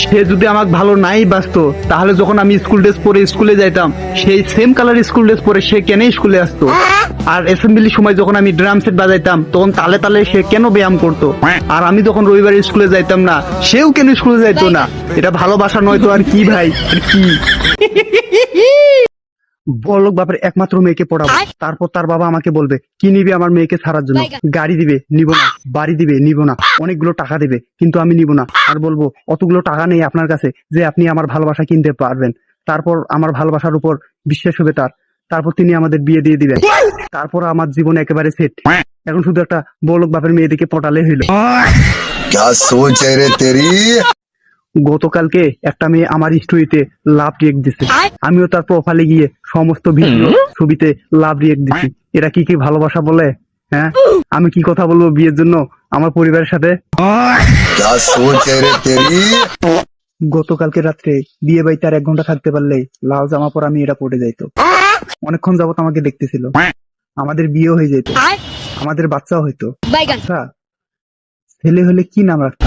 সে যদি আমাকে ভালো নাই বাসতো তাহলে যখন আমি স্কুল ড্রেস পরে স্কুলে যাইতাম সেই সেম কালার স্কুল ড্রেস পরে সে কেন স্কুলে আসতো? আর অ্যাসেম্বলির সময় যখন আমি ড্রাম সেট বাজাইতাম তখন তালে তালে সে কেন ব্যায়াম করতো? আর আমি যখন রবিবারে স্কুলে যাইতাম না সেও কেন স্কুলে যাইতো না? এটা ভালোবাসা নয় তো আর কি ভাই, এটা কি? বড়লোক বাপের একমাত্র মেয়েকে পড়াবো, তারপর তার বাবা আমাকে বলবে কি নিবি আমার মেয়েকে ছাড়ার জন্য? গাড়ি দিবে, নিব না। বাড়ি দিবে, নিব না। অনেকগুলো টাকা দিবে, কিন্তু আমি নিব না। আর বলবো অতগুলো টাকা নেই আপনার কাছে যে আপনি আমার ভালোবাসা কিনতে পারবেন। তারপর আমার ভালোবাসার উপর বিশ্বাস হবে তার, তারপর তিনি আমাদের বিয়ে দিয়ে দিবেন। তারপর আমার জীবন একেবারে সেট। এখন শুধু একটা বড়লোক বাপের মেয়েদিকে পটালে হইলো। क्या सोच है रे तेरी। গতকালকে একটা মেয়ে আমার স্টোরিতে লাভ রিয়েক্ট দিছে, আমিও তার প্রোফাইলে গিয়ে সমস্ত ভিডিও ছবিতে লাভ রিয়েক্ট দিছি। এরা কি কি ভালোবাসা বলে? হ্যাঁ, আমি কি কথা বলবো বিয়ের জন্য আমার পরিবারের সাথে? क्या सोच है रे तेरी। গতকালকে রাত্রে বিয়ে বাড়িতে আর 1 ঘন্টা থাকতে পারলেই লাল জামা পরা মেয়েরা পড়ে যাইতো। অনেকক্ষণ যাবত আমাকে দেখতেছিল। আমাদের বিয়ে হয়ে যেত, আমাদের বাচ্চাও হইতো। আচ্ছা, ছেলে হলে কি নাম রাখতাম?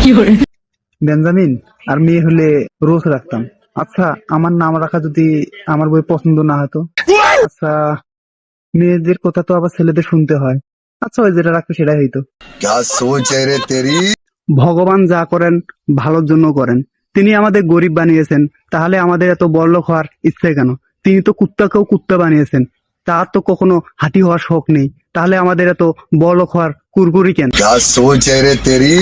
বেঞ্জামিন। আর মেয়ে হলে রোজ রাখতাম। আচ্ছা, আমার নাম রাখা যদি আমার বই পছন্দ না হতো? আচ্ছা, মেয়েদের কথা তো আবার ছেলেদের শুনতে হয়। আচ্ছা, ওই যেটা রাখতো সেটাই হইতো। क्या सोच है रे तेरी। ভগবান যা করেন ভালোর জন্য করেন। তিনি আমাদের গরিব বানিয়েছেন, তাহলে আমাদের এত বড়লোক হওয়ার ইচ্ছে কেন? তিনি তো কুত্তাকেও কুত্তা বানিয়েছেন, তার তো কখনো হাতি হওয়ার শখ নেই, তাহলে আমাদের এত বড়লোক হওয়ার কুরকুরি কেন? क्या सोच है रे तेरी।